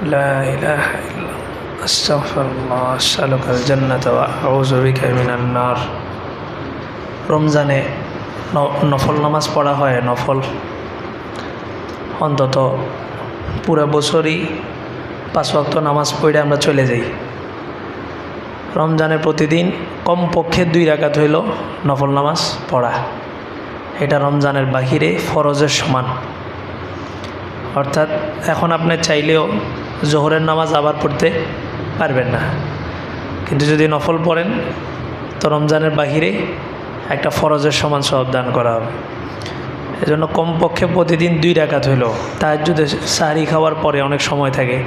لا إله إلا الله أستغفر الله أسألك الجنة وأعوذ بك من النار রমজানে নফল নামাজ পড়া হয়। নফল অন্তত পুরো বছরই 5 ওয়াক্ত নামাজ পড়ে আমরা চলে যাই। রমজানে প্রতিদিন কমপক্ষে 2 রাকাত হইল নফল নামাজ পড়া। এটা রমজানের বাহিরে ফরজের সমান। অর্থাৎ এখন আপনি চাইলেও জোহরের নামাজ আবার পড়তে পারবেন না, কিন্তু যদি নফল পড়েন তো রমজানের বাহিরে একটা ফরজের সমান সওয়াব দান করা হবে। এজন্য কমপক্ষে প্রতিদিন 2 রাকাত হইল, তাহাজ্জুদে সাহরি খাওয়ার পরে অনেক সময় থাকে,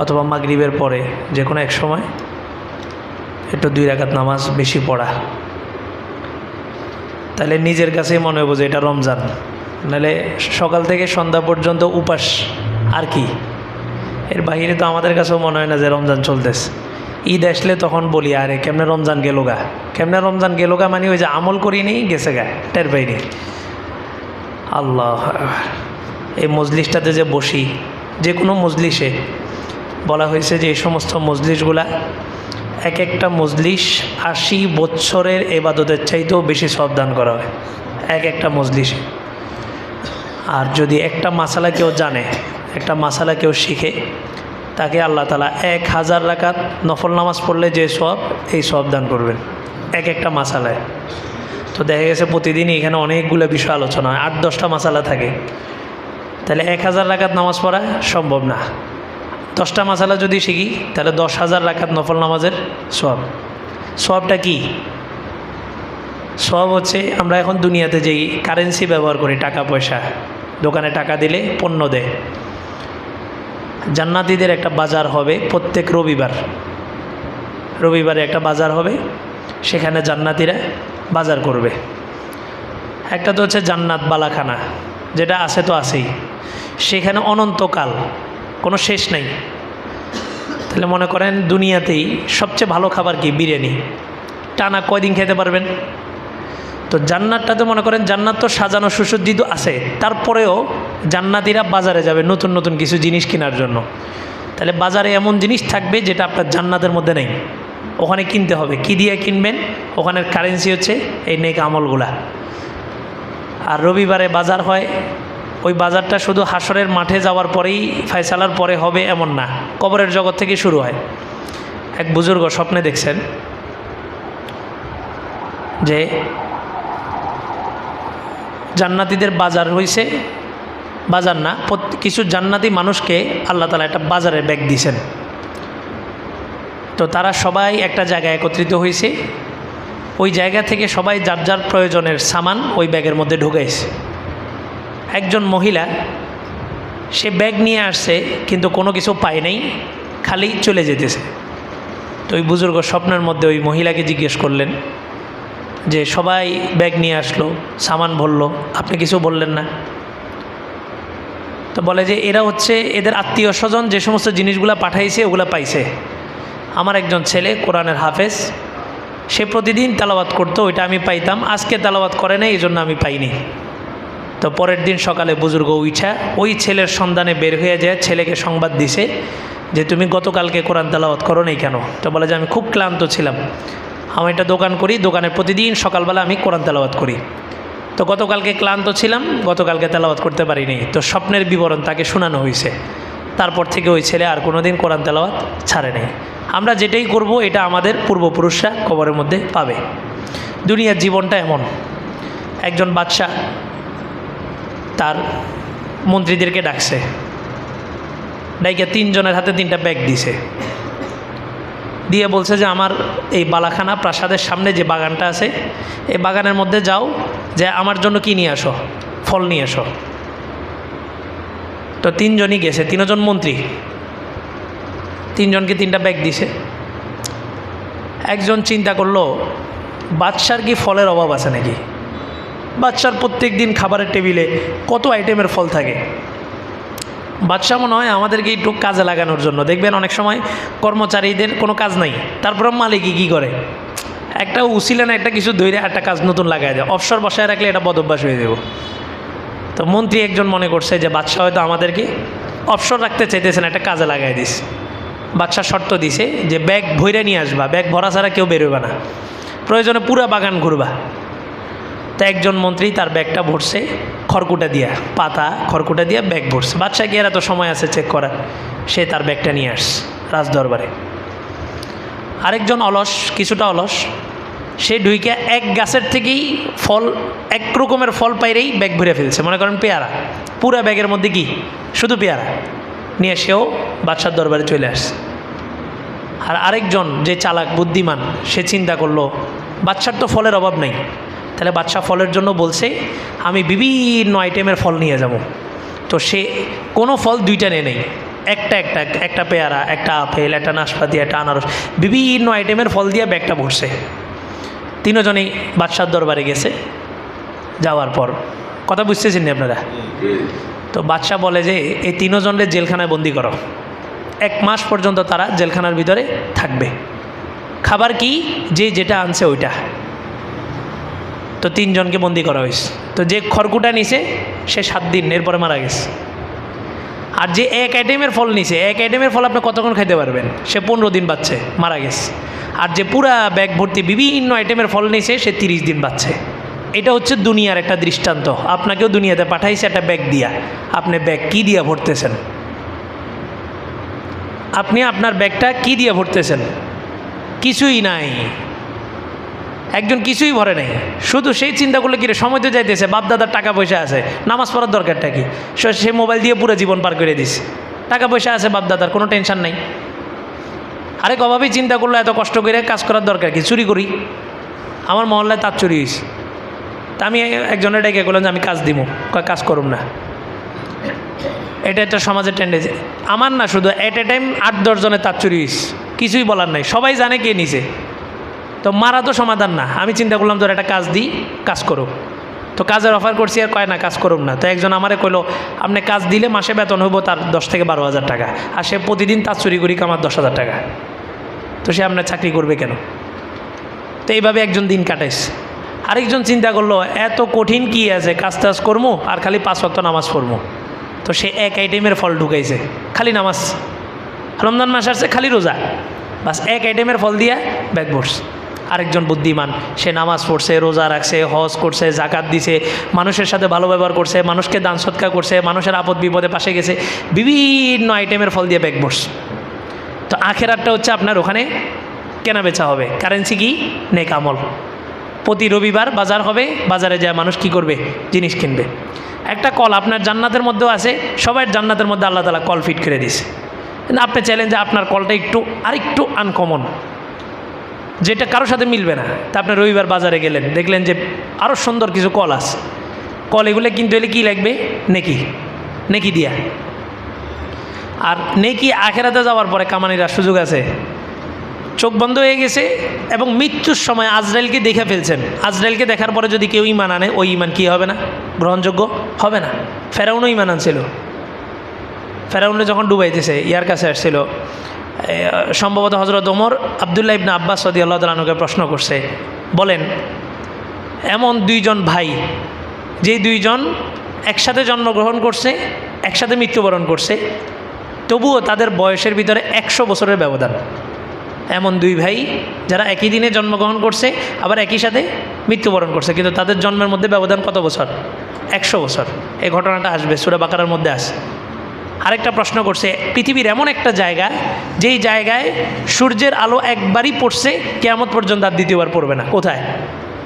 অথবা মাগরিবের পরে যে কোনো এক সময় একটু 2 রাকাত নামাজ বেশি পড়া। তাহলে নিজের কাছেই মনে হবে যে এটা রমজান, নাহলে সকাল থেকে সন্ধ্যা পর্যন্ত উপাস আর কি। এর বাহিরে তো আমাদের কাছেও মনে হয় না যে রমজান চলতেছে। ঈদ আসলে তখন বলি আরে কেমনে রমজান গেল গা, কেমনে রমজান গেল গা, মানে ওই যে আমল করি নেই গেছে গা, টের পাইনি। আল্লাহ, এই মজলিসটাতে যে বসি, যে কোনো মজলিসে বলা হয়েছে যে এই সমস্ত মজলিসগুলা এক একটা মজলিস 80 বছরের ইবাদতের চাইতেও বেশি সওয়াব দান করা হয় এক একটা মজলিসে। আর যদি একটা মাসালা কেউ জানে, একটা মাসালা কেউ শিখে, তাকে আল্লাহ তাআলা 1000 রাকাত নফল নামাজ পড়লে যে সওয়াব, এই সওয়াব দান করবেন এক একটা মাসালায়। তো দেখা গেছে প্রতিদিনই এখানে অনেকগুলো বিষয় আলোচনা হয়, 8-10টা মাসালা থাকে। তাহলে 1000 রাকাত নামাজ পড়া সম্ভব না। 10টা মাসালা যদি শিখি তাহলে 10,000 রাকাত নফল নামাজের সওয়াব। সওয়াবটা কি? সওয়াব হচ্ছে আমরা এখন দুনিয়াতে যেই কারেন্সি ব্যবহার করি, টাকা পয়সা, দোকানে টাকা দিলে পণ্য দেয়। জান্নাতীদের একটা বাজার হবে প্রত্যেক রবিবারে একটা বাজার হবে, সেখানে জান্নাতীরা বাজার করবে। একটা তো হচ্ছে জান্নাত বালাখানা, যেটা আছে তো আছেই, সেখানে অনন্তকাল কোনো শেষ নাই। তাহলে মনে করেন দুনিয়াতেই সবচেয়ে ভালো খাবার কি? বিরিয়ানি। টানা কয়দিন খেতে পারবেন? তো জান্নাতটাতে মনে করেন জান্নাত তো সাজানো সুসজ্জিত আছে, তারপরেও জান্নাতীরা বাজারে যাবে নতুন নতুন কিছু জিনিস কেনার জন্য। তাহলে বাজারে এমন জিনিস থাকবে যেটা আপনার জান্নাতের মধ্যে নেই, ওখানে কিনতে হবে। কি দিয়ে কিনবেন? ওখানের কারেন্সি হচ্ছে এই নেক আমলগুলা। আর রবিবারে বাজার হয়, ওই বাজারটা শুধু হাসরের মাঠে যাওয়ার পরেই, ফায়সালার পরে হবে এমন না, কবরের জগৎ থেকে শুরু হয়। এক বুজুর্গ স্বপ্নে দেখছেন যে জান্নাতীদের বাজার হয়েছে, বাজার না, কিছু জান্নাতি মানুষকে আল্লাহ তাআলা একটা বাজারের ব্যাগ দিয়েছেন। তো তারা সবাই একটা জায়গায় একত্রিত হয়েছে, ওই জায়গা থেকে সবাই যার যার প্রয়োজনের সামান ওই ব্যাগের মধ্যে ঢুকাইছে। একজন মহিলা, সে ব্যাগ নিয়ে আসছে কিন্তু কোনো কিছু পায় নাই, খালি চলে যেতেছে। তো ওই বুজুর্গ স্বপ্নের মধ্যে ওই মহিলাকে জিজ্ঞেস করলেন যে সবাই ব্যাগ নিয়ে আসলো, সামান ভরলো, আপনি কিছু বললেন না? তো বলে যে এরা হচ্ছে এদের আত্মীয় স্বজন যে সমস্ত জিনিসগুলো পাঠাইছে ওগুলো পাইছে। আমার একজন ছেলে কোরআনের হাফেজ, সে প্রতিদিন তেলাওয়াত করতো, ওইটা আমি পাইতাম, আজকে তেলাওয়াত করে নাই, এই জন্য আমি পাইনি। তো পরের দিন সকালে বুজুর্গ উঠা ওই ছেলের সন্ধানে বের হয়ে যায়, ছেলেকে সংবাদ দিছে যে তুমি গতকালকে কোরআন তেলাওয়াত করো নাই কেন? তো বলে যে আমি খুব ক্লান্ত ছিলাম, আমি একটা দোকান করি, দোকানে প্রতিদিন সকালবেলা আমি কোরআন তেলাওয়াত করি, তো গতকালকে ক্লান্ত ছিলাম, গতকালকে তেলাওয়াত করতে পারিনি। তো স্বপ্নের বিবরণ তাকে শোনানো হয়েছে। তারপর থেকে ওই ছেলে আর কোনো দিন কোরআন তেলাওয়াত ছাড়ে নাই। আমরা যেটাই করব এটা আমাদের পূর্বপুরুষরা কবরের মধ্যে পাবে। দুনিয়ার জীবনটা এমন। একজন বাদশা তার মন্ত্রীদেরকে ডাকছে, ডাইকে 3 জনের হাতে 3টা ব্যাগ দিছে, দিয়ে বলছে যে আমার এই বালাখানা প্রাসাদের সামনে যে বাগানটা আছে, এই বাগানের মধ্যে যাও, যে আমার জন্য কি নিয়ে আসো, ফল নিয়ে আসো। তো 3 জনই গেছে, 3 জন মন্ত্রী, 3 জনকে 3টা ব্যাগ দিছে। একজন চিন্তা করলো বাদশার কি ফলের অভাব আছে নাকি? বাদশার প্রত্যেক দিন খাবারের টেবিলে কত আইটেমের ফল থাকে। বাদশা মনে হয় আমাদেরকে একটু কাজে লাগানোর জন্য, দেখবেন অনেক সময় কর্মচারীদের কোনো কাজ নাই, তারপরে মালিকই কী করে, একটা উছিলে না একটা কিছু ধরে একটা কাজ নতুন লাগাই দেয়, অবসর বসায় রাখলে এটা বদভ্যাস হয়ে যাব। তো মন্ত্রী একজন মনে করছে যে বাদশা হয়তো আমাদেরকে অবসর রাখতে চাইতেছেন, একটা কাজে লাগাই দিস। বাদশা শর্ত দিছে যে ব্যাগ ভইরা নিয়ে আসবা, ব্যাগ ভরা ছাড়া কেউ বেরোবে না, প্রয়োজনে পুরা বাগান ঘুরবা। তা একজন মন্ত্রী তার ব্যাগটা ভরছে খড়কুটা দিয়া, পাতা খড়কুটা দিয়া ব্যাগ ভরছে। বাদশা কি এর এত সময় আছে চেক করার, সে তার ব্যাগটা নিয়ে আসছে রাজদরবারে। আরেকজন অলস, কিছুটা অলস, সে ঢুইকা এক গাছের থেকেই ফল, এক রকমের ফল পাইরেই ব্যাগ ভরে ফেলছে, মনে করেন পেয়ারা, পুরা ব্যাগের মধ্যে কি শুধু পেয়ারা নিয়ে সেও বাদশার দরবারে চলে আসছে। আর আরেকজন যে চালাক বুদ্ধিমান, সে চিন্তা করলো বাদশার তো ফলের অভাব নেই, তাহলে বাদশা ফলের জন্য বলছে আমি বিভিন্ন আইটেমের ফল নিয়ে যাব। তো সে কোনো ফল দুইটা নিয়ে নেই, একটা পেয়ারা, একটা আপেল, একটা নাশপাতি, একটা আনারস, বিভিন্ন আইটেমের ফল দিয়ে ব্যাগটা ভরছে। তিনজনেই বাদশার দরবারে গেছে। যাওয়ার পর কথা বুঝতেছেন না আপনারা? তো বাদশা বলে যে এই তিনজনের জেলখানায় বন্দি করো, 1 মাস পর্যন্ত তারা জেলখানার ভিতরে থাকবে। খাবার কি, যে যেটা আনছে ওইটা। তো 3 জনকে বন্দি করা হয়েছে। তো যে খড়কুটা নিছে সে 7 দিন, এরপরে মারা গেছে। আর যে এক আইটেমের ফল নিছে, এক আইটেমের ফল আপনি কতক্ষণ খাইতে পারবেন, সে 15 দিন বাঁচছে, মারা গেছে। আর যে পুরা ব্যাগ ভর্তি বিভিন্ন আইটেমের ফল নিছে, সে 30 দিন বাঁচছে। এটা হচ্ছে দুনিয়ার একটা দৃষ্টান্ত। আপনাকেও দুনিয়াতে পাঠাইছে একটা ব্যাগ দিয়া, আপনি ব্যাগ কি দিয়া ভরতেছেন? আপনি আপনার ব্যাগটা কি দিয়ে ভরতেছেন? কিছুই নাই। একজন কিছুই ভরে নাই, শুধু সেই চিন্তা করলে কি রে সময় তো যাইতেছে, বাপদাদার টাকা পয়সা আছে, নামাজ পড়ার দরকারটা কি? সে মোবাইল দিয়ে পুরো জীবন পার করে দিছে, টাকা পয়সা আছে বাপদাদার, কোনো টেনশন নাই। আরেক অভাবেই চিন্তা করলো এত কষ্ট করে কাজ করার দরকার কি? চুরি করি। আমার মহল্লায় তার চুরি হয়েছে। তা আমি একজনের ডেকে বললাম যে আমি কাজ দিব, কাজ করুম না। এটা একটা সমাজের টেন্ডেন্সি, আমার না, শুধু এট এ টাইম 8-10 জনের তার চুরি হয়েছে, কিছুই বলার নাই, সবাই জানে কে নিছে। তো মারা তো সমাধান না। আমি চিন্তা করলাম তোর একটা কাজ দিই, কাজ করো। তো কাজের অফার করছি, আর কয় না কাজ করুম না। তো একজন আমারে কইলো আপনি কাজ দিলে মাসে বেতন হইব তার 10 থেকে 12 হাজার টাকা, আর সে প্রতিদিন তার চুরি করি কামার 10,000 টাকা। তো সে আপনার চাকরি করবে কেন? তো এইভাবে একজন দিন কাটাইছে। আরেকজন চিন্তা করলো এত কঠিন কি আছে, কাজ টাজ করবো আর খালি 5 ওয়াক্ত নামাজ পড়বো। তো সে এক আইটেমের ফল ঢুকাইছে, খালি নামাজ। রমজান মাস আসছে, খালি রোজা, বাস এক আইটেমের ফল দিয়া ব্যাগ ভরছে। আরেকজন বুদ্ধিমান, সে নামাজ পড়ছে, রোজা রাখছে, হজ করছে, জাকাত দিছে, মানুষের সাথে ভালো ব্যবহার করছে, মানুষকে দান সৎকার করছে, মানুষের আপদ বিপদে পাশে গেছে, বিভিন্ন আইটেমের ফল দিয়ে ব্যাগ ভরছে। তো আখেরাতটা হচ্ছে আপনার ওখানে কেনা বেচা হবে। কারেন্সি কি? নেক আমল। প্রতি রবিবার বাজার হবে, বাজারে যায় মানুষ কি করবে? জিনিস কিনবে। একটা কল আপনার জান্নাতের মধ্যেও আছে, সবার জান্নাতের মধ্যে আল্লাহ তাআলা কল ফিট করে দিছে। কিন্তু আপনি চাইলেন যে আপনার কলটা আরেকটু আনকমন, যেটা কারোর সাথে মিলবে না। তা আপনি রবিবার বাজারে গেলেন, দেখলেন যে আরও সুন্দর কিছু কল আছে। কল এগুলো কিনতে হলে কী লাগবে? নেকি দিয়া। আর নেকি আখেরাতে যাওয়ার পরে কামানির সুযোগ আছে। চোখ বন্ধ হয়ে গেছে এবং মৃত্যুর সময় আজরাইলকে দেখে ফেলছেন। আজরাইলকে দেখার পরে যদি কেউ ঈমান আনে, ওই ঈমান কী হবে না? গ্রহণযোগ্য হবে না। ফেরাউনও ঈমান আনছিল। ফেরাউনে যখন ডুবাইতেছে, ইয়ার কাছে আসছিল, সম্ভবত হজরত ওমর আবদুল্লাহ ইবনে আব্বাস রাদিয়াল্লাহু তাআলা আনহুকে প্রশ্ন করছে, বলেন এমন 2 জন ভাই, যে 2 জন একসাথে জন্মগ্রহণ করছে, একসাথে মৃত্যুবরণ করছে, তবুও তাদের বয়সের ভিতরে 100 বছরের ব্যবধান। এমন 2 ভাই যারা একই দিনে জন্মগ্রহণ করছে, আবার একই সাথে মৃত্যুবরণ করছে, কিন্তু তাদের জন্মের মধ্যে ব্যবধান কত বছর? 100 বছর। এই ঘটনাটা আসবে সূরা বাকারার মধ্যে আসে। আরেকটা প্রশ্ন করছে, পৃথিবীর এমন একটা জায়গা, যেই জায়গায় সূর্যের আলো একবারই পড়ছে, কিয়ামত পর্যন্ত আর দ্বিতীয়বার পড়বে না, কোথায়?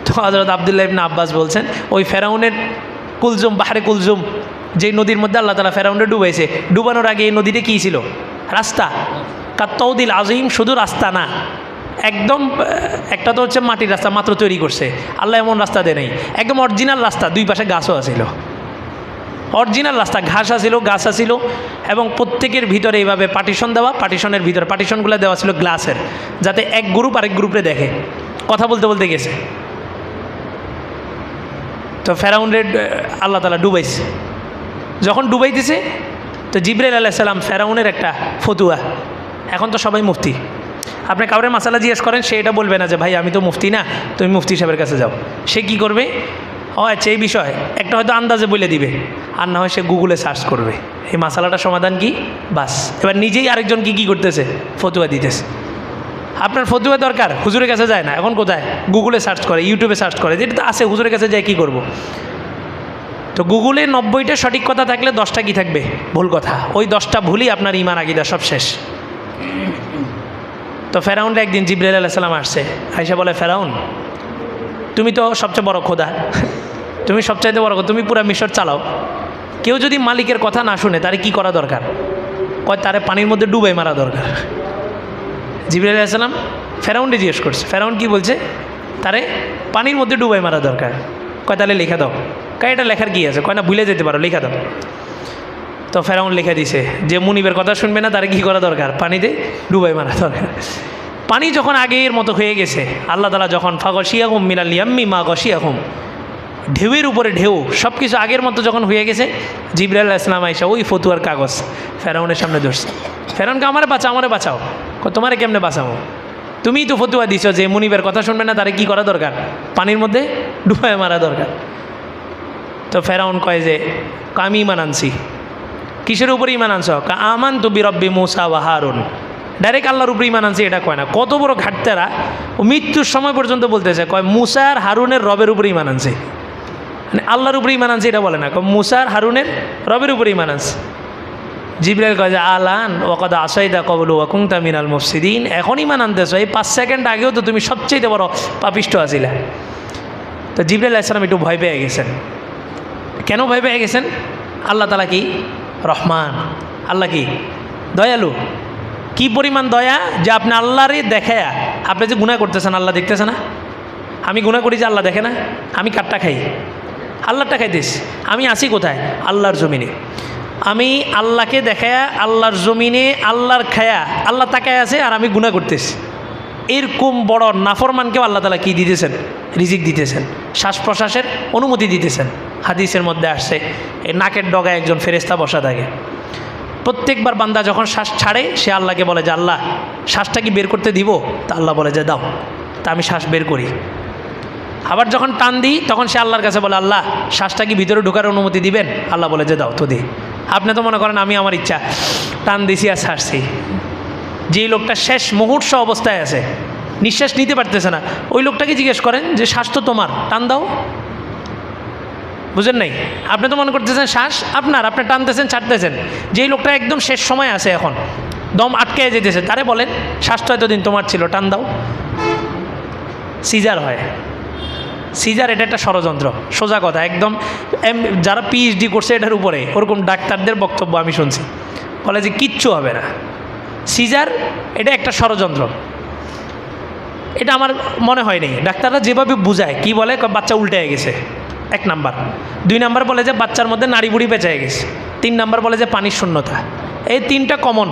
তো হযরত আব্দুল্লাহ ইবনে আব্বাস বলছেন, ওই ফেরাউনের কুলজুম, বাহরে কুলজুম, যেই নদীর মধ্যে আল্লাহ তাআলা ফেরাউনকে ডুবাইছে, ডুবানোর আগে এই নদীতে কী ছিল? রাস্তা। কাত্তাউদিল আজিম, শুধু রাস্তা না, একদম একটা তো হচ্ছে মাটির রাস্তা মাত্র তৈরি করছে, আল্লাহ এমন রাস্তা দেয় নাই, একদম অরিজিনাল রাস্তা, 2 পাশে গাছও আছিল, অরিজিনাল রাস্তা, ঘাস আছিল, গাছ আছিল, এবং প্রত্যেকের ভিতরে এইভাবে পার্টিশন দেওয়া, পার্টিশনের ভিতরে পার্টিশনগুলো দেওয়া ছিল গ্লাসের, যাতে এক গ্রুপ আরেক গ্রুপে দেখে। কথা বলতে বলতে গেছে। তো ফেরাউনের আল্লাহ তাআলা ডুবাইছে। যখন ডুবাইতেছে, তো জিবরাইল আলাইহিস সালাম ফেরাউনের একটা ফতুয়া, এখন তো সবাই মুফতি, আপনি কাউরে মাসালা জিজ্ঞেস করেন, সে এটা বলবে না যে ভাই আমি তো মুফতি না, তুমি মুফতি সাহেবের কাছে যাও। সে কি করবে? ও আচ্ছা, এই বিষয় একটা হয়তো আন্দাজে বলে দিবে, আর না হয় সে গুগলে সার্চ করবে এই মাসালাটার সমাধান কি, বাস। এবার নিজেই আরেকজন কি করতেছে, ফতুয়া দিতেছে। আপনার ফতুয়া দরকার, হুজুরের কাছে যায় না, এখন কোথায়, গুগলে সার্চ করে, ইউটিউবে সার্চ করে, যেটা তো আছে, হুজুরের কাছে যায় কি করব। তো গুগলে 90টা সঠিক কথা থাকলে 10টা কি থাকবে, ভুল কথা। ওই 10টা ভুলই আপনার ঈমান আকীদা সব শেষ। তো ফেরাউনটা একদিন জিবরাইল আলাইহিস সালাম আসছে, আয়েশা বলে, ফেরাউন তুমি তো সবচেয়ে বড় খোদা, তুমি সবচাইতে বড়, তুমি পুরা মিশর চালাও, কেউ যদি মালিকের কথা না শুনে তারে কি করা দরকার, কয় তারে পানির মধ্যে ডুবাই মারা দরকার। জিবরাইল আলাইহিস সালাম ফেরাউনকে জিজ্ঞেস করছে, ফেরাউন কি বলছে, তারে পানির মধ্যে ডুবাই মারা দরকার। কয় তাহলে লেখা দাও। কয় এটা লেখার কি আছে, কয় না ভুলে যেতে পারো, লেখা দাও। তো ফেরাউন লিখে দিছে যে মুনিবের কথা শুনবে না তারে কি করা দরকার, পানিতে ডুবাই মারা দরকার। পানি যখন আগের মতো হয়ে গেছে, আল্লাহ তাআলা যখন ফাগশিয়াহুম মিনাল ইয়াম্মি মা গশিয়াহুম, ঢেউয়ের উপরে ঢেউ, সব কিছু আগের মতো যখন হয়ে গেছে, জিবরাইল আলাইহিস সালাম আয়েশা ওই ফতুয়ার কাগজ ফেরাউনের সামনে ধরছে। ফেরাউনকে আমারে বাঁচাও, তোমারে কেমনে বাঁচাবো, তুমিই তো ফতুয়া দিছ যে মুনিবের কথা শুনবে না তারে কি করা দরকার, পানির মধ্যে ডুবাই মারা দরকার। তো ফেরাউন কয় যে আমি ঈমান আনছি। কিসের উপরে ঈমান আনছ, আমানতু বিরব্বি মূসা ওয়া হারুন, ডাইরেক্ট আল্লাহর উপরে ঈমান আনছি এটা কয় না। কত বড় ঘাটতেরা, ও মৃত্যুর সময় পর্যন্ত বলতেছে, কয় মূসা আর হারুনের রবের উপরে ঈমান আনছে, মানে আল্লাহর উপরে ঈমান আনছে এটা বলে না, কয় মূসা আর হারুনের রবের উপরে ঈমান আনছে। জিবরাইল কয় যে আলান ওয়াকাদ আসাইদা ক্বাবলু ওয়া কুনতা মিনাল মুফসিদিন, এখন ঈমান আনতেছ, এই 5 সেকেন্ড আগেও তো তুমি সবচেয়ে বড় পাপিষ্ঠ আছিলা। তো জিবরাইল আলাইহিস সালাম একটু ভয় পেয়ে গেছেন। কেন ভয় পেয়ে গেছেন, আল্লাহ তাআলা কি রহমান, আল্লাহ কি দয়ালু, কি পরিমাণ দয়া যে আপনি আল্লাহরে দেখায়া, আপনি যে গুনাহ করতেছেন আল্লাহ দেখতেছে না, আমি গুনাহ করি যে আল্লাহ দেখে না, আমি কারটা খাই, আল্লাহরটা খাইতেছি, আমি আসি কোথায়, আল্লাহর জমিনে, আমি আল্লাহকে দেখায়া আল্লাহর জমিনে আল্লাহর খায়া আল্লাহ তাকায় আছে আর আমি গুনাহ করতেছি। এরকম বড় নাফরমানকেও আল্লাহ তাআলা কি দিতেছেন, রিজিক দিতেছেন, শ্বাস প্রশ্বাসের অনুমতি দিতেছেন। হাদিসের মধ্যে আসছে এই নাকের ডগায় একজন ফেরেশতা বসা থাকে, প্রত্যেকবার বান্দা যখন শ্বাস ছাড়ে সে আল্লাহকে বলে যে আল্লাহ শ্বাসটা কি বের করতে দিব, তা আল্লাহ বলে যে দাও, তা আমি শ্বাস বের করি। আবার যখন টান দিই তখন সে আল্লাহর কাছে বলে আল্লাহ শ্বাসটা কি ভিতরে ঢোকার অনুমতি দিবেন, আল্লাহ বলে যে দাও তো দিই। আপনি তো মনে করেন আমি আমার ইচ্ছা টান দিছি আর ছাড়ছি। যেই লোকটা শেষ মুহূর্ত অবস্থায় আছে, নিঃশ্বাস নিতে পারতেছে না, ওই লোকটাকে জিজ্ঞেস করেন যে শ্বাস তো তোমার, টান দাও। বুঝেন নাই, আপনি তো মনে করতেছেন শ্বাস আপনার, আপনি টানতেছেন ছাড়তেছেন। যেই লোকটা একদম শেষ সময় আছে, এখন দম আটকে যেতেছে, তারে বলেন শ্বাস তো এতদিন তোমার ছিল, টান দাও। সিজার হয়, সিজার এটা একটা ষড়যন্ত্র, সোজা কথা একদম। যারা পিএইচডি করছে এটার উপরে, ওরকম ডাক্তারদের বক্তব্য আমি শুনছি, বলে যে কিচ্ছু হবে না, সিজার এটা একটা ষড়যন্ত্র। এটা আমার মনে হয় নেই, ডাক্তাররা যেভাবে বুঝায়, কি বলে বাচ্চা উল্টে গেছে 1 নাম্বার, 2 নাম্বার বলে যে বাচ্চার মধ্যে নাড়ি বুড়ি পেঁচায় গেছে, 3 নাম্বার বলে যে পানির শূন্যতা। এই 3টা কমন।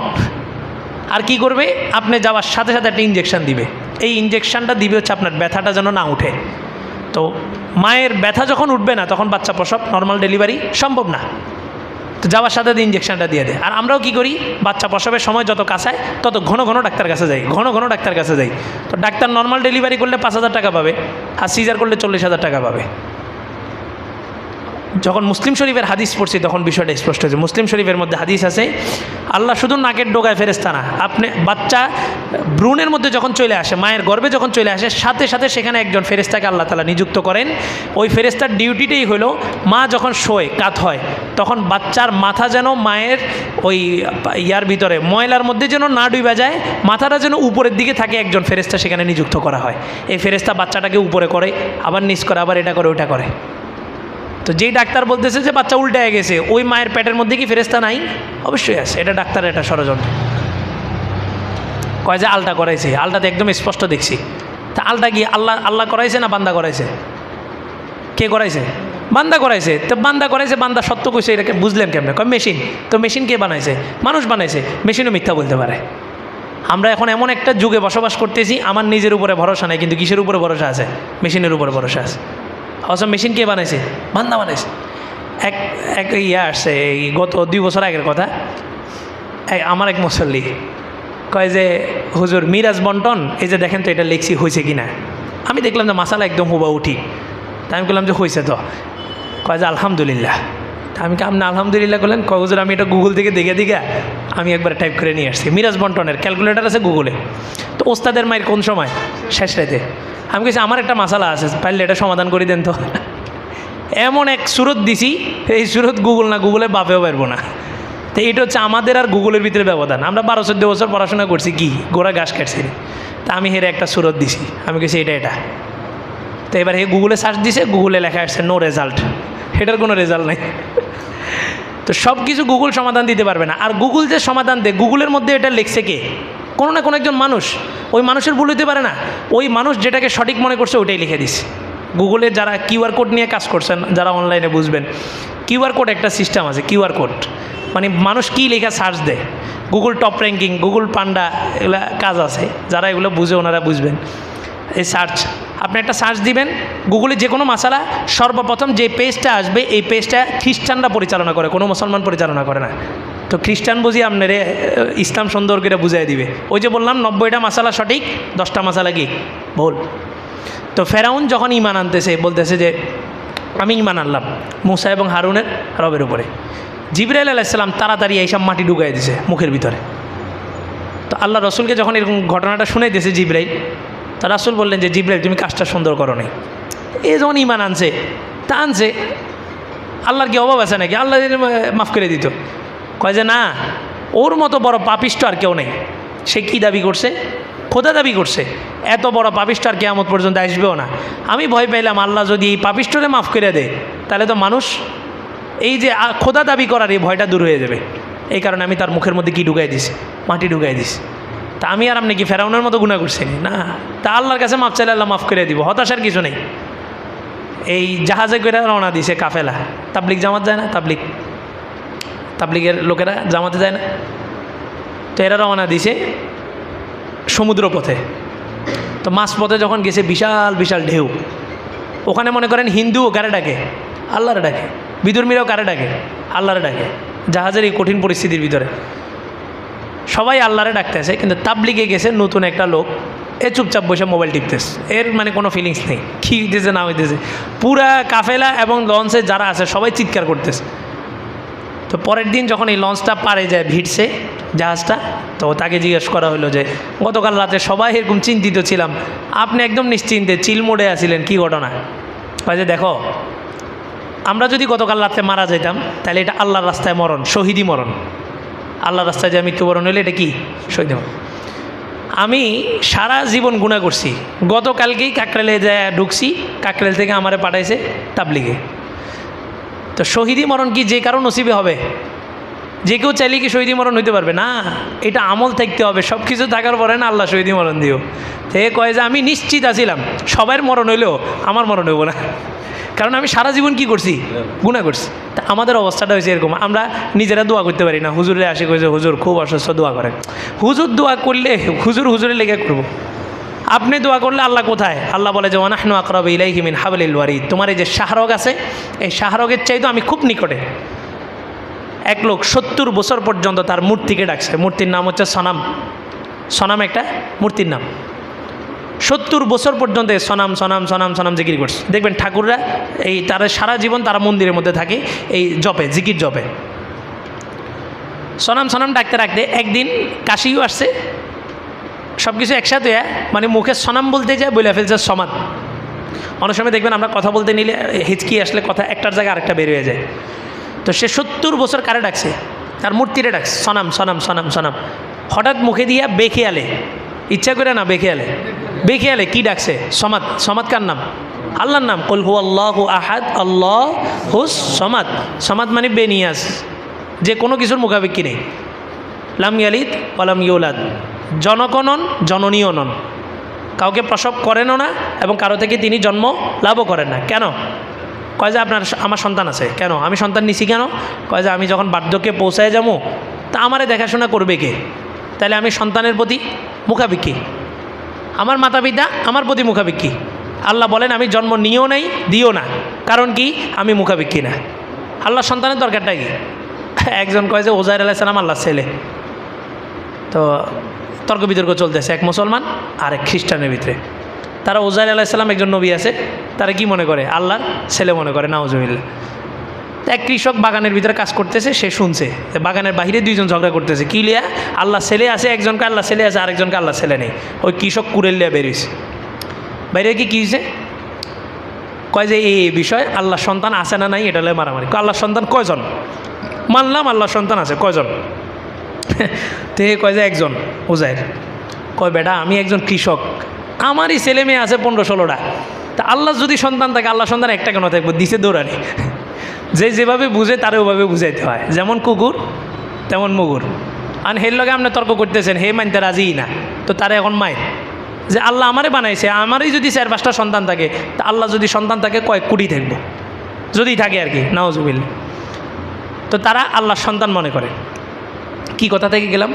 আর কি করবে, আপনি যাওয়ার সাথে সাথে একটা ইঞ্জেকশন দিবে, এই ইঞ্জেকশনটা দিবে হচ্ছে আপনার ব্যথাটা যেন না উঠে। তো মায়ের ব্যথা যখন উঠবে না তখন বাচ্চা প্রসব, নর্মাল ডেলিভারি সম্ভব না। তো যাওয়ার সাথে ইঞ্জেকশনটা দিয়ে দেয়। আর আমরাও কি করি, বাচ্চা প্রসবের সময় যত কাছায় তত ঘন ঘন ডাক্তার কাছে যাই, ঘন ঘন ডাক্তার কাছে যাই। তো ডাক্তার নর্মাল ডেলিভারি করলে 5,000 টাকা পাবে, আর সিজার করলে 40,000 টাকা পাবে। যখন মুসলিম শরীফের হাদিস পড়ছি তখন বিষয়টা স্পষ্ট হয়েছে। মুসলিম শরীফের মধ্যে হাদিস আছে, আল্লাহ শুধু নাকের ডোগায় ফেরেশতা না, আপনি বাচ্চা ভ্রূণের মধ্যে যখন চলে আসে, মায়ের গর্ভে যখন চলে আসে, সাথে সাথে সেখানে একজন ফেরেশতাকে আল্লাহ তাআলা নিযুক্ত করেন। ওই ফেরেশতার ডিউটিটাই হলো, মা যখন শোয় কাত হয় তখন বাচ্চার মাথা যেন মায়ের ওই ইয়ার ভিতরে ময়লার মধ্যে যেন না ডুবে যায়, মাথাটা যেন উপরের দিকে থাকে, একজন ফেরেশতা সেখানে নিযুক্ত করা হয়। এই ফেরেশতা বাচ্চাটাকে উপরে করে, আবার নিচ করে, আবার এটা করে ওটা করে। তো যেই ডাক্তার বলতেছে যে বাচ্চা উল্টে গেছে, ওই মায়ের পেটের মধ্যে কি ফেরেশতা নাই? অবশ্যই আছে। এটা ডাক্তারের একটা ষড়যন্ত্র। কয় যে আলটা করাইছে, আলটাতে একদম স্পষ্ট দেখছি। তা আলটা কি আল্লাহ করাইছে না বান্দা করাইছে? কে করাইছে? বান্দা করাইছে। তো বান্দা করাইছে, বান্দা সত্য কইছে, এটাকে বুঝলেন কেমনে? কয় মেশিন। তো মেশিন কে বানাইছে? মানুষ বানাইছে। মেশিনও মিথ্যা বলতে পারে। আমরা এখন এমন একটা যুগে বসবাস করতেছি, আমার নিজের উপরে ভরসা নাই, কিন্তু কিসের উপরে ভরসা আছে? মেশিনের উপরে ভরসা আছে। অবশ্য মেশিন কে বানাইছে? বান্দা বানাইছে। এক ইয়ে আসছে, এই গত 2 বছর আগের কথা, আমার এক মুসল্লি কয় যে হুজুর মিরাজ বন্টন, এই যে দেখেন তো এটা লেখছি হয়েছে কি না। আমি দেখলাম যে মাসালা একদম হুবা উঠি। তাই আমি বললাম যে হয়েছে তো। কয় যে আলহামদুলিল্লাহ। আমি কি আপনি আলহামদুলিল্লাহ বললেন? হুজুর আমি এটা গুগল থেকে দেখে আমি একবার টাইপ করে নিয়ে আসছি। মিরাজ বন্টনের ক্যালকুলেটার আছে গুগলে। তো ওস্তাদের মায়ের কোন সময়? শেষ রাতে। আমি বলছি আমার একটা মাসালা আছে, পারলে এটা সমাধান করে দেন তো। এমন এক সুরত দিছি, এই সুরত গুগল না গুগলে বাপেও পারবো না। তো এটা হচ্ছে আমাদের আর গুগলের ভিতরে ব্যবধান। আমরা 12-14 বছর পড়াশোনা করছি, কি গোড়া ঘাস কাটছি। তা আমি হেরে একটা সুরত দিছি, আমি কেছি এটা। তো এবার হে গুগলে সার্চ দিছে, গুগলে লেখা আসছে নো রেজাল্ট, এটার কোনো রেজাল্ট নেই। তো সব কিছু গুগল সমাধান দিতে পারবে না। আর গুগল যে সমাধান দেয়, গুগলের মধ্যে এটা লিখছে কে? কোনো না কোনো একজন মানুষ। ওই মানুষের ভুল হতে পারে না, ওই মানুষ যেটাকে সঠিক মনে করছে ওটাই লিখে দিছে। গুগলে যারা কিউআর কোড নিয়ে কাজ করছেন, যারা অনলাইনে বুঝবেন, কিউআর কোড একটা সিস্টেম আছে। কিউআর কোড মানে মানুষ কী লেখা সার্চ দেয়, গুগল টপ র্যাঙ্কিং, গুগল পান্ডা, এগুলো কাজ আছে। যারা এগুলো বুঝে ওনারা বুঝবেন। এই সার্চ, আপনি একটা সার্চ দিবেন গুগলে যে কোনো মাসালা, সর্বপ্রথম যে পেজটা আসবে এই পেজটা খ্রিস্টানরা পরিচালনা করে, কোনো মুসলমান পরিচালনা করে না। তো খ্রিস্টান বুঝি আপনার ইসলাম সুন্দর করে বুঝাই দিবে। ওই যে বললাম 90টা মাসালা সঠিক, 10টা মাসালা কি ভুল। তো ফেরাউন যখন ঈমান আনতেছে, বলতেছে যে আমি ঈমান আনলাম মুসা এবং হারুনের রবের উপরে। জিবরাইল আলাইহিস সালাম তাড়াতাড়ি এইসব মাটি ঢুকাই দিছে মুখের ভিতরে। তো আল্লাহ রসুলকে যখন এরকম ঘটনাটা শুনে দিয়েছে জিবরাইল, তা রাসূল বললেন যে জিবরাইল তুমি কাজটা সুন্দর করো নাই। এ যখন ঈমান আনছে, তা আনছে, আল্লাহর কি অভাব আছে নাকি? আল্লাহ মাফ করে দিত। কয় যে না, ওর মতো বড় পাপিষ্ট আর কেউ নেই। সে কি দাবি করছে? খোদা দাবি করছে। এত বড় পাপিষ্ট আর কিয়ামত পর্যন্ত আসবেও না। আমি ভয় পাইলাম আল্লাহ যদি এই পাপিষ্টরে মাফ করে দেয়, তাহলে তো মানুষ এই যে খোদা দাবি করার এই ভয়টা দূর হয়ে যাবে। এই কারণে আমি তার মুখের মধ্যে কি ঢুকাই দিছি? মাটি ঢুকাই দিছি। তা আমি আর আপনি কি ফেরাউনের মতো গুনাহ করছি না? তা আল্লাহর কাছে মাফ চাইলে আল্লাহ মাফ করে দিব, হতাশার কিছু নেই। এই জাহাজে করে রওনা দিছে কাফেলা। তাবলিগ জামাত যায় না? তাবলিগের লোকেরা জামাতে যায় না? তো এরা রওনা দিছে সমুদ্র পথে। তো মাছ পথে যখন গেছে, বিশাল বিশাল ঢেউ। ওখানে মনে করেন হিন্দুও কারে ডাকে? আল্লাহরে ডাকে। বিধর্মীরাও কারে ডাকে? আল্লাহরে ডাকে। জাহাজের এই কঠিন পরিস্থিতির ভিতরে সবাই আল্লাহরে ডাকতেছে, কিন্তু তাবলিগে গেছে নতুন একটা লোক, এ চুপচাপ বসে মোবাইল টিপতেছে। এর মানে কোনো ফিলিংস নেই, কী হইতেছে না হইতেছে। পুরা কাফেলা এবং লঞ্চে যারা আছে সবাই চিৎকার করতেছে। তো পরের দিন যখন এই লঞ্চটা পারে যায়, ভিড়ছে জাহাজটা, তো তাকে জিজ্ঞেস করা হলো যে গতকাল রাতে সবাই এরকম চিন্তিত ছিলাম, আপনি একদম নিশ্চিন্তে চিলমোড়ে আছিলেন, কী ঘটনা? যে দেখো, আমরা যদি গতকাল রাতে মারা যেতাম তাহলে এটা আল্লাহর রাস্তায় মরণ, শহীদি মরণ। আল্লাহর রাস্তায় যে মৃত্যুবরণ হলে এটা কি? শহীদ মরণ। আমি সারা জীবন গুনাহ করছি, গতকালকেই কাকরাইলে যায় ঢুকছি, কাকরাইল থেকে আমারে পাঠাইছে তাবলিগে। তো শহীদি মরণ কি যে কারো নসিবে হবে? যে কেউ চাইলে কি শহীদি মরণ হইতে পারবে না? এটা আমল থাকতে হবে। সব কিছু থাকার পরে না আল্লাহ শহীদি মরণ দিও। সে কয় যে আমি নিশ্চিত আছিলাম সবার মরণ হইলেও আমার মরণ হইব না, কারণ আমি সারা জীবন কি করছি? গুনাহ করছি। তা আমাদের অবস্থাটা হয়েছে এরকম, আমরা নিজেরা দোয়া করতে পারি না। হুজুরে আসে কইছে হুজুর খুব অসুস্থ, দোয়া করেন। হুজুর দোয়া করলে হুজুরে লেগে করবো। আপনি দোয়া করলে আল্লাহ কোথায়? আল্লাহ বলে যে ওয়ানাহনু আকরাবু ইলাইহি মিন হাবলিল ওয়ারিদ। তোমার এই যে শাহরগ আছে, এই শাহরগের চাইতে আমি খুব নিকটে। এক লোক 70 বছর পর্যন্ত তার মূর্তিকে ডাকছে। মূর্তির নাম হচ্ছে সনাম। সনাম একটা মূর্তির নাম। 70 বছর পর্যন্ত সনাম সনাম সনাম সনাম জিকির করছে। দেখবেন ঠাকুররা এই তারা সারা জীবন তারা মন্দিরের মধ্যে থাকে, এই জপে, জিকির জপে। সনাম সনাম ডাকতে রাখতে একদিন কাশিও আসছে, সব কিছু একসাথে, মানে মুখে সনাম বলতে যায় বলে ফেলছে সমাদ। অনেক সময় দেখবেন আমরা কথা বলতে নিলে হিচকি আসলে কথা একটার জায়গায় আরেকটা বের হয়ে যায়। তো সে 70 বছর কারে ডাকছে? তার মূর্তিরে ডাকছে সনাম সনাম সনাম সনাম। হঠাৎ মুখে দিয়া বেখেয়ালে, ইচ্ছা করে না, বেখেয়ালে কি ডাকছে? সমাদ। সমাদ কার নাম? আল্লাহর নাম। কুল হু আল্লাহু আহাদ আল্লাহুস সমাদ। সমাদ মানে বেনিয়াজ, যে কোনো কিছুর মুখাপেক্ষী নেই। লাম ইয়ালিদ ওয়া লাম ইউলাদ, জনকও নন, জননীও নন, কাউকে প্রসব করেনও না এবং কারো থেকে তিনি জন্ম লাভও করেন না। কেন? কয় যে আমার সন্তান আছে। কেন? আমি সন্তান নিছি কেন? কয় যে আমি যখন বার্ধক্যে পৌঁছায় যাবো, তা আমারে দেখাশোনা করবে কে? তাহলে আমি সন্তানের প্রতি মুখাপেক্ষী, আমার মাতা পিতা আমার প্রতি মুখাপেক্ষী। আল্লাহ বলেন আমি জন্ম নিও নাই, দিও না, কারণ কি? আমি মুখাপেক্ষী না। আল্লাহ সন্তানের দরকারটা কি? একজন কয় যে ওজাইর আলাইহিস সালাম আল্লাহর ছেলে। তো তর্ক বিতর্ক চলতেছে এক মুসলমান আর এক খ্রিস্টানের ভিতরে। তারা ওজাইর আলাইহিস সালাম একজন নবী আছে, তারা কি মনে করে? আল্লাহর ছেলে মনে করে, নাউজুবিল্লাহ। তো এক কৃষক বাগানের ভিতরে কাজ করতেছে, সে শুনছে যে বাগানের বাইরে দুইজন ঝগড়া করতেছে, কি লিয়া? আল্লাহ ছেলে আছে একজনকে, আল্লাহ ছেলে আছে আরেকজনকে আল্লাহ ছেলে নেই। ওই কৃষক কুড়েল লিয়া বেরিয়েছে, বাইরে কি হয়েছে? কয় যে এই বিষয় আল্লাহ সন্তান আছে না নাই এটা হলে মারামারি। আল্লাহ সন্তান কয়জন? মানলাম আল্লাহ সন্তান আছে, কয়জন? তো কয় যে একজন। উজাইর কয় বেটা আমি একজন কৃষক, আমারই ছেলে মেয়ে আছে 15-16টা, তা আল্লাহ যদি সন্তান থাকে আল্লাহ সন্তান একটা কেন থাকবো? দিছে দৌড়ানি। যে যেভাবে বুঝে তারে ওভাবে বুঝাইতে হয়, যেমন কুকুর তেমন মুগুর। আর হের লগে আপনি তর্ক করতেছেন, হে মানতে রাজিই না, তো তারা এখন মায়ের যে আল্লাহ আমারে বানাইছে, আমারই যদি 4-5টা সন্তান থাকে, তা আল্লাহ যদি সন্তান থাকে কয়েক কোটি থাকবো, যদি থাকে আর কি, নাউজুবিল্লাহ। তো তারা আল্লাহ সন্তান মনে করে। কি কথা থেকে গেলাম?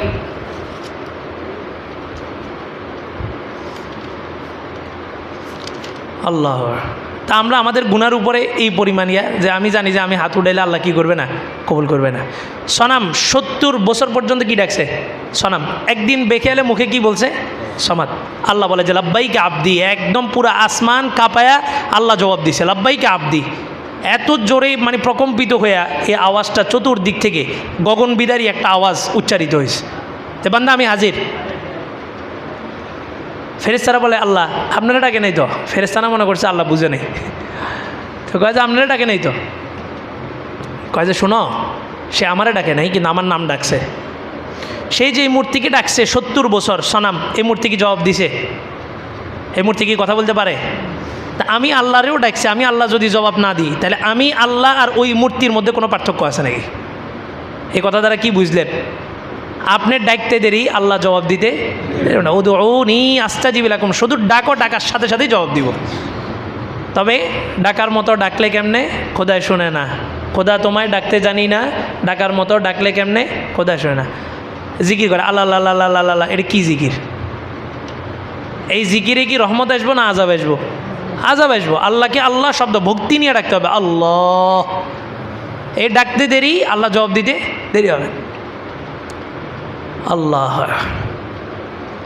আল্লাহ। তা আমরা আমাদের গুনার উপরে এই পরিমাণ যে আমি জানি যে আমি হাত উঠাইলে আল্লাহ কি করবে না? কবুল করবে না। সনাম 70 বছর পর্যন্ত কি ডাকছে? সনাম। একদিন বেঁকে এলে মুখে কি বলছে? সমাদ। আল্লাহ বলে যে লাব্বাইকে আবদি, একদম পুরো আসমান কাঁপায়া আল্লাহ জবাব দিছে লাব্বাইকে আবদি। এত জোরে মানে প্রকম্পিত হইয়া এই আওয়াজটা চতুর্দিক থেকে গগনবিদারী একটা আওয়াজ উচ্চারিত হয়েছে যে বান্দা আমি হাজির। ফেরেশতারা বলে আল্লাহ আপনারা ডাকে নাই তো? ফেরেশতারা মনে করছে আল্লাহ বুঝে নেই, তো কয় যে আপনারা ডাকে নাই তো? কয় যে শোনো, সে আমারে ডাকে নাই কিন্তু আমার নাম ডাকছে। সেই যে এই মূর্তিকে ডাকছে 70 বছর সনাম, এই মূর্তি কি জবাব দিছে? এই মূর্তি কি কথা বলতে পারে? তা আমি আল্লাহরেও ডাকছি, আমি আল্লাহ যদি জবাব না দিই তাহলে আমি আল্লাহ আর ওই মূর্তির মধ্যে কোনো পার্থক্য আছে নাকি? এই কথা দ্বারা কি বুঝলেন? আপনি ডাকতে দেরি, আল্লাহ জবাব দিতে না। উদউনি আস্তাজিব লাকুম, শুধু ডাকো, ডাকার সাথে সাথেই জবাব দিব। তবে ডাকার মতো ডাকলে কেমনে? খোদায় শুনে না। খোদা তোমায় ডাকতে জানি না, ডাকার মতো ডাকলে কেমনে? খোদায় শুনে না। জিকির করে আল্লাহ আল্লাহ আল্লাহ আল্লাহ আল্লাহ, এটা কি জিকির? এই জিকিরে কি রহমত আসবো না আযাব আসবো? আযাব আসবো। আল্লাহকে আল্লাহ শব্দ ভক্তি নিয়ে ডাকতে হবে, আল্লাহ। এই ডাকতে দেরি, আল্লাহ জবাব দিতে দেরি হবে। আল্লাহ।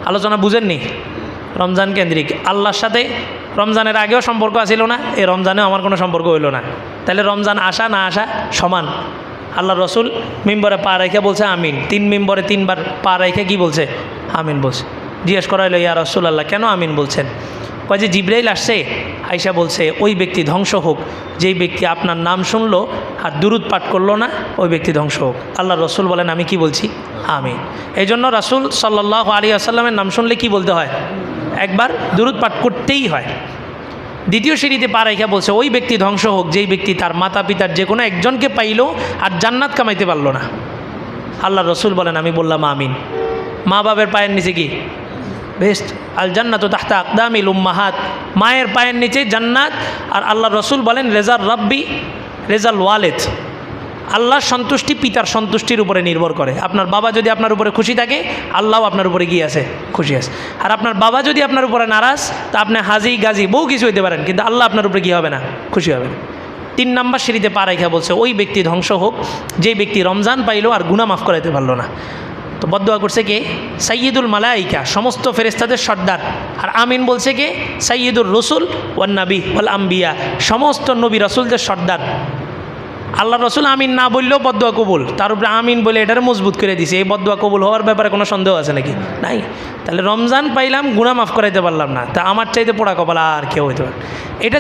আলোচনা বুঝেননি? রমজান কেন্দ্রিক। আল্লাহর সাথে রমজানের আগেও সম্পর্ক আছিল না, এই রমজানেও আমার কোনো সম্পর্ক হইল না। তাহলে রমজান আসা না আসা সমান। আল্লাহ রসুল মিম্বরে পা রেখে বলছে আমিন, 3 মিম্বরে 3বার পা রেখে কি বলছে? আমিন বলছে। জিজ্ঞেস করা হলো ইয়া রসুল আল্লাহ কেন আমিন বলছেন? কয় যে জিবরাইল আসছে, আয়েশা বলছে ওই ব্যক্তি ধ্বংস হোক যেই ব্যক্তি আপনার নাম শুনলো আর দুরুদ পাঠ করলো না, ওই ব্যক্তি ধ্বংস হোক। আল্লাহ রসুল বলেন আমি কি বলছি? আমিন। এই জন্য রাসূল সাল্লাল্লাহু আলাইহি ওয়াসাল্লামের নাম শুনলে কি বলতে হয়? একবার দুরুদ পাঠ করতেই হয়। দ্বিতীয় সিঁড়িতে পা রাইখা বলছে ওই ব্যক্তি ধ্বংস হোক যেই ব্যক্তি তার মাতা পিতার যে কোনো একজনকে পাইল আর জান্নাত কামাইতে পারলো না। আল্লাহ রসুল বলেন আমি বললাম আমিন। মা বাবের পায়ের নিচে কি? বেস্ট। আল জান্নাত তাহতা আকদামিল উম্মাহাত, মায়ের পায়ের নিচে জান্নাত। আর আল্লাহ রসুল বলেন রেজার রব্বি রেজাল ওয়ালেদ, আল্লাহর সন্তুষ্টি পিতার সন্তুষ্টির উপরে নির্ভর করে। আপনার বাবা যদি আপনার উপরে খুশি থাকে, আল্লাহও আপনার উপরে গিয়ে আছে খুশি আছে। আর আপনার বাবা যদি আপনার উপরে নারাজ, তা আপনি হাজি গাজি বহু কিছু হইতে পারেন, কিন্তু আল্লাহ আপনার উপরে কী হবে না? খুশি হবে না। 3 নম্বর সিঁড়িতে পা রাইখা বলছে ওই ব্যক্তি ধ্বংস হোক যেই ব্যক্তি রমজান পাইলো আর গুনাহ মাফ করাইতে পারলো না। তো বদদোয়া করছে কে? সাইয়্যিদুল মালাইকা, সমস্ত ফেরেশতাদের সর্দার। আর আমিন বলছে কে? সাইয়্যিদুর রসুল ওয়ান নবী ওয়াল আম্বিয়া, সমস্ত নবী রসুলদের সর্দার। আল্লাহ রসুল আমিন না বললেও বদদোয়া কবুল, তার উপরে আমিন বলে এটারে মজবুত করে দিছে। এই বদদোয়া কবুল হওয়ার ব্যাপারে কোনো সন্দেহ আছে নাকি? নাই। তাহলে রমজান পাইলাম, গুনাহ মাফ করাইতে পারলাম না, তা আমার চাইতে পোড়া কপাল আর কেউ হইতে পারে? এটা